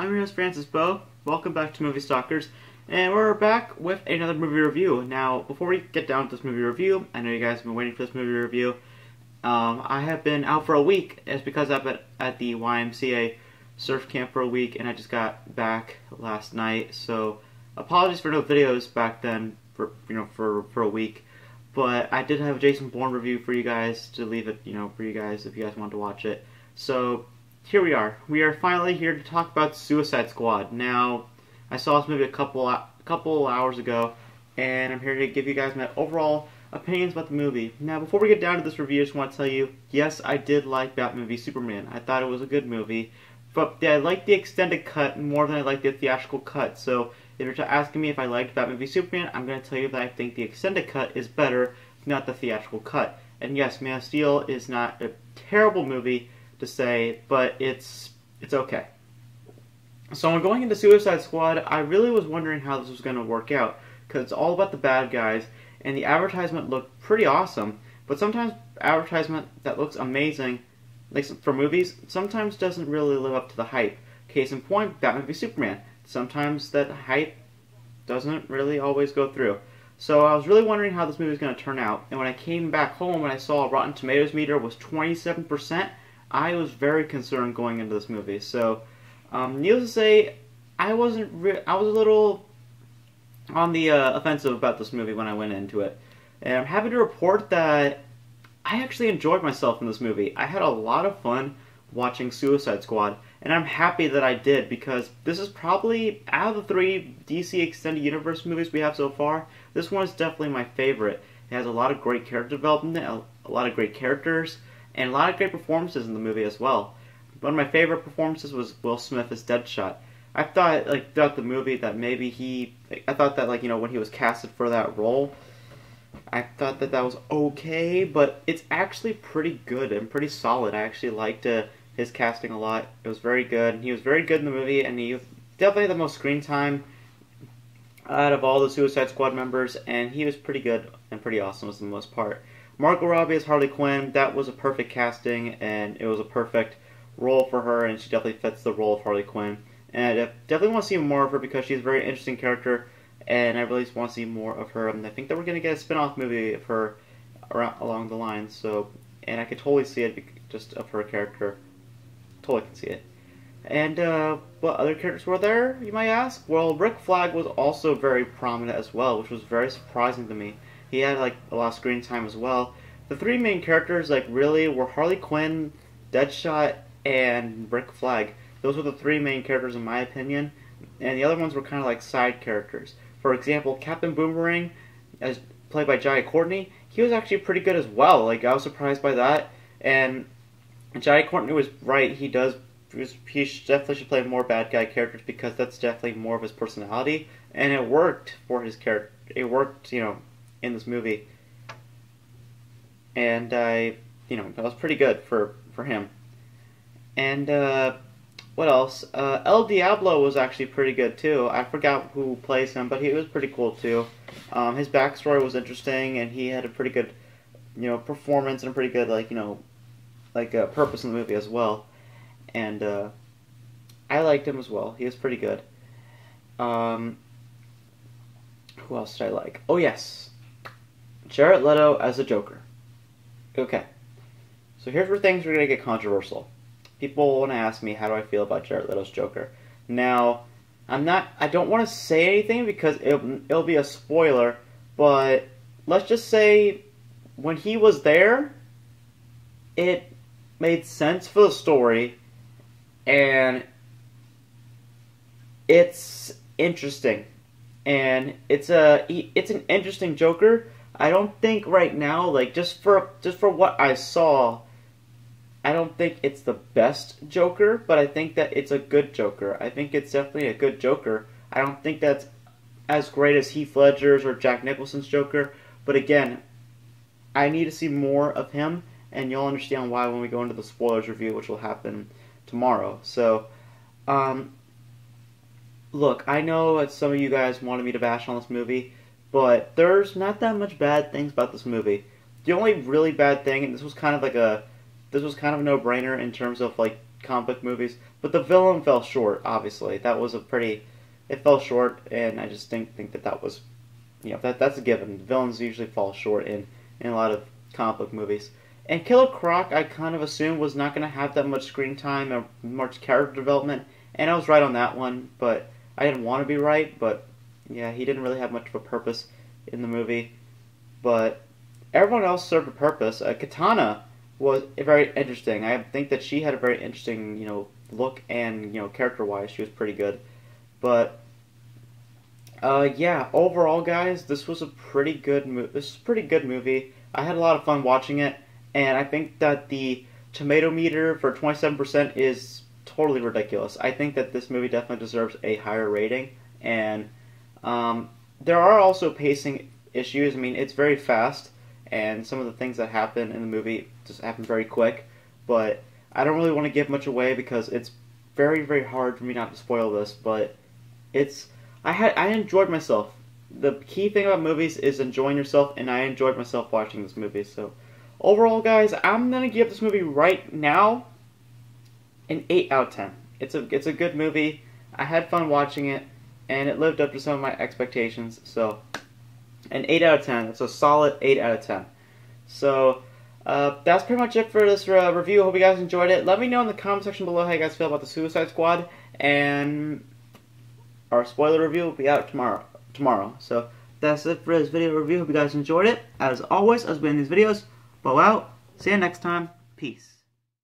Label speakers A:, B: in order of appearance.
A: I'm your host Francis Beau. Welcome back to MovieStalkers, and we're back with another movie review. Now, before we get down to this movie review, I know you guys have been waiting for this movie review. I have been out for a week. It's because I've been at the YMCA surf camp for a week, and I just got back last night. So, apologies for no videos back then for a week. But I did have a Jason Bourne review for you guys to leave it, for you guys if you guys want to watch it. So here we are. We are finally here to talk about Suicide Squad. Now, I saw this movie a couple hours ago, and I'm here to give you guys my overall opinions about the movie. Now, before we get down to this review, I just want to tell you, yes, I did like Batman v Superman. I thought it was a good movie, but I liked the extended cut more than I liked the theatrical cut. So, if you're asking me if I liked Batman v Superman, I'm going to tell you that I think the extended cut is better, not the theatrical cut. And yes, Man of Steel is not a terrible movie to say, but it's okay. So when going into Suicide Squad, I really was wondering how this was going to work out, because it's all about the bad guys, and the advertisement looked pretty awesome, but sometimes advertisement that looks amazing, like for movies, sometimes doesn't really live up to the hype. Case in point, Batman v Superman. Sometimes that hype doesn't really always go through. So I was really wondering how this movie was going to turn out, and when I came back home and I saw Rotten Tomatoes meter was 27%, I was very concerned going into this movie. So, needless to say, I was a little on the offensive about this movie when I went into it. And I'm happy to report that I actually enjoyed myself in this movie. I had a lot of fun watching Suicide Squad, and I'm happy that I did, because this is probably, out of the 3 DC Extended Universe movies we have so far, this one is definitely my favorite. It has a lot of great character development, a lot of great characters, and a lot of great performances in the movie as well. One of my favorite performances was Will Smith as Deadshot. I thought, throughout the movie that maybe I thought that, when he was casted for that role, I thought that was okay, but it's actually pretty good and pretty solid. I actually liked his casting a lot. It was very good. He was very good in the movie, and he definitely had the most screen time out of all the Suicide Squad members, and he was pretty good and pretty awesome for the most part. Margot Robbie as Harley Quinn, that was a perfect casting, and it was a perfect role for her, and she definitely fits the role of Harley Quinn. And I definitely want to see more of her, because she's a very interesting character, and I really want to see more of her. And I think that we're going to get a spin-off movie of her along the line, so, and I could totally see it just of her character. Totally can see it. And what other characters were there, you might ask? Well, Rick Flag was also very prominent as well, which was very surprising to me. He had a lot of screen time as well. The 3 main characters really were Harley Quinn, Deadshot, and Rick Flag. Those were the 3 main characters in my opinion, and the other ones were kind of like side characters. For example, Captain Boomerang, as played by Jai Courtney, he was actually pretty good as well. I was surprised by that, and Jai Courtney was right. He definitely should play more bad guy characters, because that's definitely more of his personality, and it worked for his character. It worked, in this movie, and that was pretty good for him. And what else? El Diablo was actually pretty good too. I forgot who plays him, but he was pretty cool too. His backstory was interesting, and he had a pretty good, performance, and a pretty good purpose in the movie as well. And I liked him as well. He was pretty good. Who else did I like? Oh yes, Jared Leto as the Joker. Okay, so here's where things are going to get controversial. People want to ask me, how do I feel about Jared Leto's Joker? Now, I don't want to say anything, because it'll be a spoiler, but let's just say, when he was there, it made sense for the story, and it's interesting, and it's an interesting Joker. I don't think right now, just for what I saw, I don't think it's the best Joker, but I think that it's a good Joker. I think it's definitely a good Joker. I don't think that's as great as Heath Ledger's or Jack Nicholson's Joker, but again, I need to see more of him, and you'll understand why when we go into the spoilers review, which will happen tomorrow. So, look, I know that some of you guys wanted me to bash on this movie, but there's not that much bad things about this movie. The only really bad thing, and this was kind of a no-brainer in terms of comic book movies, but the villain fell short. Obviously, that was it fell short, and I just think that was, that's a given. Villains usually fall short in a lot of comic book movies. And Killer Croc, I kind of assumed was not going to have that much screen time or much character development, and I was right on that one, but I didn't want to be right, but yeah, he didn't really have much of a purpose in the movie. But everyone else served a purpose. Katana was very interesting. I think that she had a very interesting, look, and character-wise, she was pretty good. But yeah, overall, guys, this was a pretty good movie. I had a lot of fun watching it, and I think that the tomato meter for 27% is totally ridiculous. I think that this movie definitely deserves a higher rating, and there are also pacing issues. I mean, it's very fast, and some of the things that happen in the movie just happen very quick, but I don't really want to give much away because it's very, very hard for me not to spoil this, but I enjoyed myself. The key thing about movies is enjoying yourself, and I enjoyed myself watching this movie. So overall, guys, I'm going to give this movie right now an 8 out of 10. It's a good movie. I had fun watching it, and it lived up to some of my expectations. So an 8 out of 10. It's a solid 8 out of 10. So that's pretty much it for this review. Hope you guys enjoyed it. Let me know in the comment section below how you guys feel about the Suicide Squad, and our spoiler review will be out tomorrow. So that's it for this video review. Hope you guys enjoyed it. As always, as we end these videos, Beau out. See you next time. Peace.